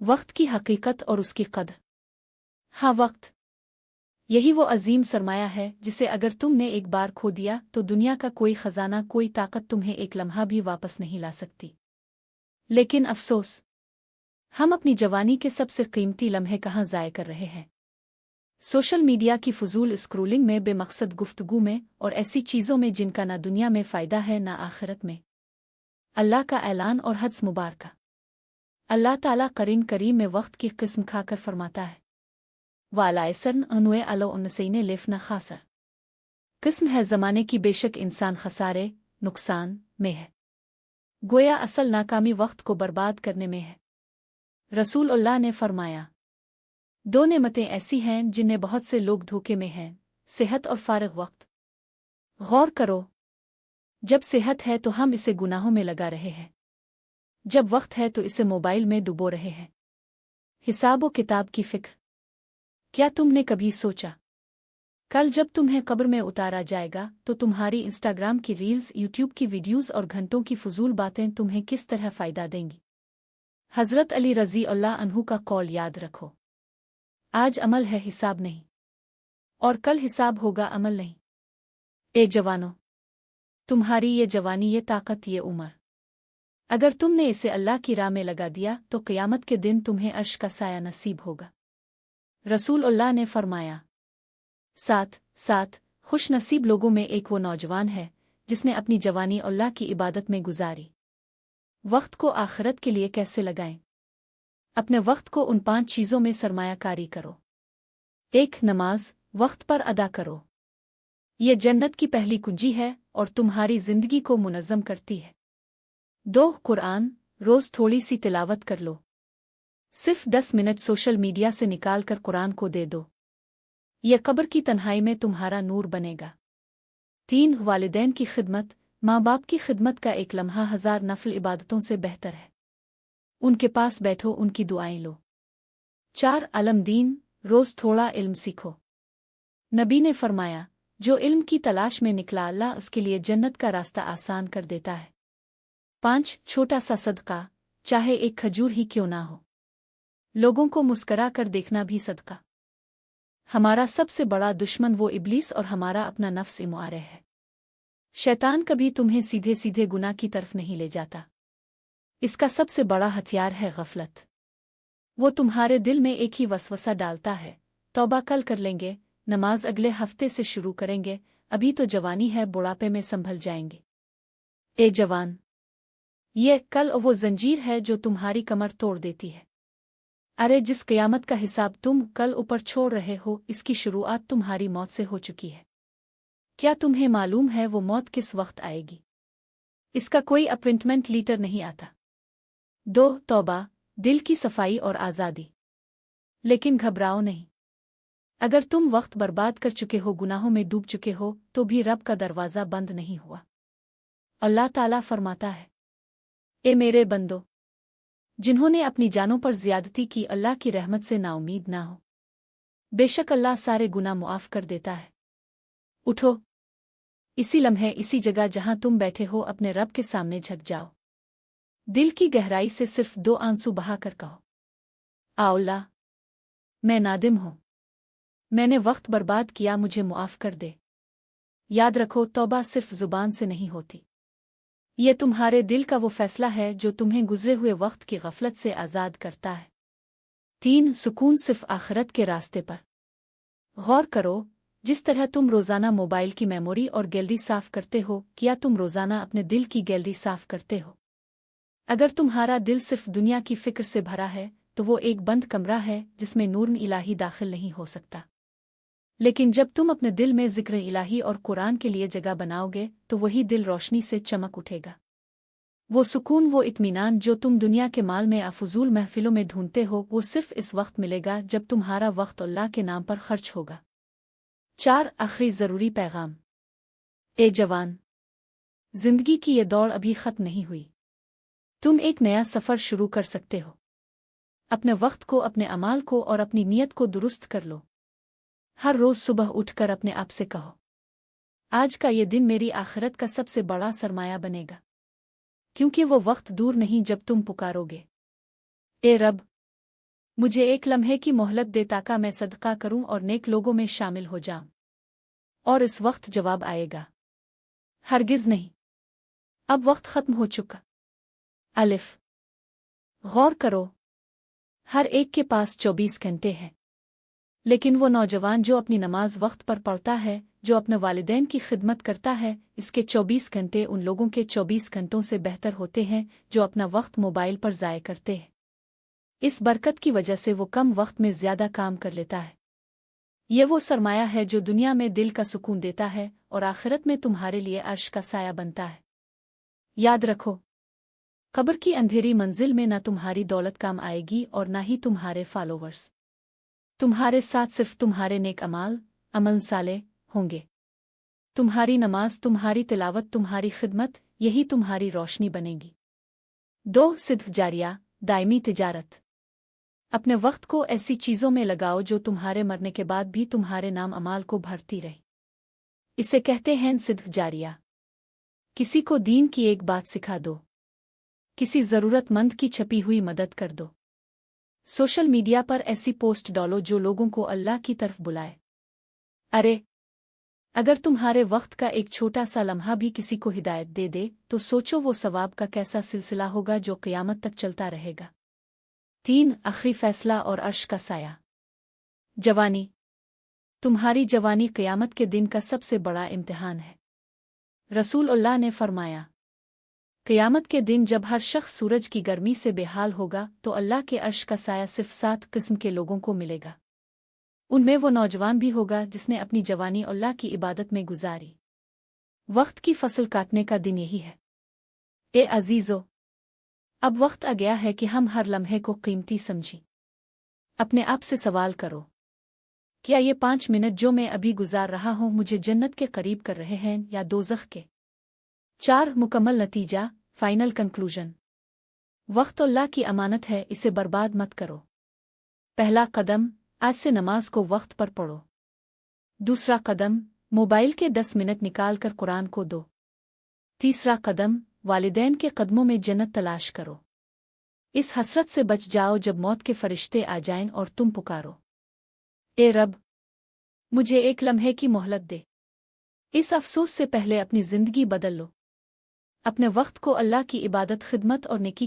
वक्त की हकीकत और उसकी कद्र। हाँ, वक्त यही वो अजीम सरमाया है जिसे अगर तुमने एक बार खो दिया तो दुनिया का कोई खजाना, कोई ताकत तुम्हें एक लम्हा भी वापस नहीं ला सकती। लेकिन अफसोस, हम अपनी जवानी के सबसे कीमती लम्हे कहाँ ज़ाय कर रहे हैं। सोशल मीडिया की फजूल स्क्रोलिंग में, बेमकसद गुफ्तगू में और ऐसी चीज़ों में जिनका ना दुनिया में फ़ायदा है ना आखिरत में। अल्लाह का ऐलान और हद्स मुबारका। अल्लाह ताला करीम करीम में वक्त की किस्म खाकर फरमाता है, वालायसन अनवे अलोनसैने लेफना खासा। किस्म है ज़माने की, बेशक इंसान खसारे नुकसान में है। गोया असल नाकामी वक्त को बर्बाद करने में है। रसूल अल्लाह ने फरमाया, दो नेमतें ऐसी हैं जिनमें बहुत से लोग धोखे में हैं, सेहत और फारिग वक्त। गौर करो, जब सेहत है तो हम इसे गुनाहों में लगा रहे हैं, जब वक्त है तो इसे मोबाइल में डुबो रहे हैं। हिसाब व किताब की फिक्र। क्या तुमने कभी सोचा, कल जब तुम्हें कब्र में उतारा जाएगा तो तुम्हारी इंस्टाग्राम की रील्स, यूट्यूब की वीडियोस और घंटों की फजूल बातें तुम्हें किस तरह फ़ायदा देंगी। हज़रत अली रज़ी अल्लाह अन्हु का कौल याद रखो, आज अमल है हिसाब नहीं, और कल हिसाब होगा अमल नहीं। ए जवानों, तुम्हारी ये जवानी, ये ताकत, ये उम्र, अगर तुमने इसे अल्लाह की राह में लगा दिया तो क़यामत के दिन तुम्हें अर्श का साया नसीब होगा। रसूल अल्लाह ने फरमाया, सात खुश नसीब लोगों में एक वो नौजवान है जिसने अपनी जवानी अल्लाह की इबादत में गुजारी। वक्त को आखिरत के लिए कैसे लगाएं? अपने वक्त को उन 5 चीज़ों में सरमायाकारी करो। 1. नमाज वक्त पर अदा करो। ये जन्नत की पहली कुंजी है और तुम्हारी जिंदगी को मुनज़्ज़म करती है। 2. कुरान रोज़ थोड़ी सी तिलावत कर लो। सिर्फ 10 मिनट सोशल मीडिया से निकाल कर कुरान को दे दो। यह कब्र की तन्हाई में तुम्हारा नूर बनेगा। 3. वालिदैन की खिदमत माँ बाप की खिदमत का एक लम्हा 1000 नफल इबादतों से बेहतर है। उनके पास बैठो, उनकी दुआएं लो। 4. अलम दीन रोज़ थोड़ा इल्म सीखो। नबी ने फरमाया, जो इल्म की तलाश में निकला अल्लाह उसके लिए जन्नत का रास्ता आसान कर देता है। 5. छोटा सा सदका, चाहे एक खजूर ही क्यों ना हो। लोगों को मुस्करा कर देखना भी सदका। हमारा सबसे बड़ा दुश्मन वो इब्लीस और हमारा अपना नफ्स इमुआरे है। शैतान कभी तुम्हें सीधे सीधे गुनाह की तरफ नहीं ले जाता। इसका सबसे बड़ा हथियार है गफलत। वो तुम्हारे दिल में एक ही वसवसा डालता है, तौबा कल कर लेंगे, नमाज अगले हफ्ते से शुरू करेंगे, अभी तो जवानी है, बुढ़ापे में संभल जाएंगे। ए जवान, ये कल वो जंजीर है जो तुम्हारी कमर तोड़ देती है। अरे जिस क़यामत का हिसाब तुम कल ऊपर छोड़ रहे हो, इसकी शुरुआत तुम्हारी मौत से हो चुकी है। क्या तुम्हें मालूम है वो मौत किस वक्त आएगी? इसका कोई अपॉइंटमेंट लीटर नहीं आता। 2. तौबा दिल की सफाई और आज़ादी। लेकिन घबराओ नहीं, अगर तुम वक्त बर्बाद कर चुके हो, गुनाहों में डूब चुके हो, तो भी रब का दरवाज़ा बंद नहीं हुआ। अल्लाह ताला फरमाता है, ए मेरे बंदो, जिन्होंने अपनी जानों पर ज़्यादती की, अल्लाह की रहमत से नाउमीद ना हो। बेशक अल्लाह सारे गुनाह मुआफ़ कर देता है। उठो, इसी लम्हे, इसी जगह जहां तुम बैठे हो, अपने रब के सामने झुक जाओ। दिल की गहराई से सिर्फ 2 आंसू बहा कर कहो, आ अल्लाह, मैं नादिम हूं, मैंने वक्त बर्बाद किया, मुझे मुआफ़ कर दे। याद रखो, तौबा सिर्फ ज़ुबान से नहीं होती, ये तुम्हारे दिल का वो फैसला है जो तुम्हें गुजरे हुए वक्त की गफलत से आज़ाद करता है। 3. सुकून सिर्फ आखिरत के रास्ते पर। गौर करो, जिस तरह तुम रोज़ाना मोबाइल की मेमोरी और गैलरी साफ़ करते हो, क्या तुम रोज़ाना अपने दिल की गैलरी साफ़ करते हो? अगर तुम्हारा दिल सिर्फ दुनिया की फ़िक्र से भरा है तो वो एक बंद कमरा है जिसमें नूर इलाही दाखिल नहीं हो सकता। लेकिन जब तुम अपने दिल में ज़िक्र इलाही और कुरान के लिए जगह बनाओगे तो वही दिल रोशनी से चमक उठेगा। वो सुकून, वो इत्मीनान जो तुम दुनिया के माल में अफजूल महफिलों में ढूंढते हो, वो सिर्फ इस वक्त मिलेगा जब तुम्हारा वक्त अल्लाह के नाम पर खर्च होगा। 4. आखिरी ज़रूरी पैगाम। ए जवान, जिंदगी की ये दौड़ अभी ख़त्म नहीं हुई। तुम एक नया सफ़र शुरू कर सकते हो। अपने वक्त को, अपने अमाल को और अपनी नीयत को दुरुस्त कर लो। हर रोज़ सुबह उठकर अपने आप से कहो, आज का ये दिन मेरी आखिरत का सबसे बड़ा सरमाया बनेगा, क्योंकि वो वक्त दूर नहीं जब तुम पुकारोगे, ए रब, मुझे एक लम्हे की मोहलत दे ताकि मैं सदका करूं और नेक लोगों में शामिल हो जाऊं। और इस वक्त जवाब आएगा, हरगिज नहीं, अब वक्त खत्म हो चुका। अलिफ। गौर करो, हर एक के पास 24 घंटे हैं, लेकिन वो नौजवान जो अपनी नमाज वक्त पर पढ़ता है, जो अपने वालिदैन की खिदमत करता है, इसके 24 घंटे उन लोगों के 24 घंटों से बेहतर होते हैं जो अपना वक्त मोबाइल पर ज़ाय करते हैं। इस बरकत की वजह से वो कम वक्त में ज़्यादा काम कर लेता है। ये वो सरमाया है जो दुनिया में दिल का सुकून देता है और आखिरत में तुम्हारे लिए अर्श का साया बनता है। याद रखो, कब्र की अंधेरी मंजिल में न तुम्हारी दौलत काम आएगी और न ही तुम्हारे फॉलोवर्स। तुम्हारे साथ सिर्फ तुम्हारे नेक अमल साले होंगे। तुम्हारी नमाज, तुम्हारी तिलावत, तुम्हारी खिदमत, यही तुम्हारी रोशनी बनेगी। 2 सिद्ध जारिया, दायमी तिजारत। अपने वक्त को ऐसी चीज़ों में लगाओ जो तुम्हारे मरने के बाद भी तुम्हारे नाम अमाल को भरती रहे। इसे कहते हैं सिद्ध जारिया। किसी को दीन की एक बात सिखा दो, किसी ज़रूरतमंद की छपी हुई मदद कर दो। सोशल मीडिया पर ऐसी पोस्ट डालो जो लोगों को अल्लाह की तरफ बुलाए। अरे, अगर तुम्हारे वक्त का एक छोटा सा लम्हा भी किसी को हिदायत दे दे तो सोचो वो सवाब का कैसा सिलसिला होगा जो क़यामत तक चलता रहेगा। 3 आखिरी फैसला और अर्श का साया। जवानी। तुम्हारी जवानी क़यामत के दिन का सबसे बड़ा इम्तिहान है। रसूलुल्लाह ने फरमाया, क़यामत के दिन जब हर शख्स सूरज की गर्मी से बेहाल होगा तो अल्लाह के अर्श का साया सिर्फ 7 किस्म के लोगों को मिलेगा। उनमें वो नौजवान भी होगा जिसने अपनी जवानी अल्लाह की इबादत में गुजारी। वक्त की फसल काटने का दिन यही है। ए अजीजो, अब वक्त आ गया है कि हम हर लम्हे को कीमती समझें। अपने आप से सवाल करो, क्या ये 5 मिनट जो मैं अभी गुजार रहा हूँ मुझे जन्नत के करीब कर रहे हैं या दोज़ख के? 4 मुकम्मल नतीजा, फाइनल कंक्लूजन। वक्त अल्लाह की अमानत है, इसे बर्बाद मत करो। पहला कदम, आज से नमाज को वक्त पर पढ़ो। दूसरा कदम, मोबाइल के 10 मिनट निकाल कर कुरान को दो। तीसरा कदम, वालिदैन के कदमों में जन्नत तलाश करो। इस हसरत से बच जाओ जब मौत के फरिश्ते आ जाएं और तुम पुकारो, ए रब, मुझे एक लम्हे की मोहलत दे। इस अफसोस से पहले अपनी जिंदगी बदल लो। अपने वक्त को अल्लाह की इबादत, खिदमत और नेकी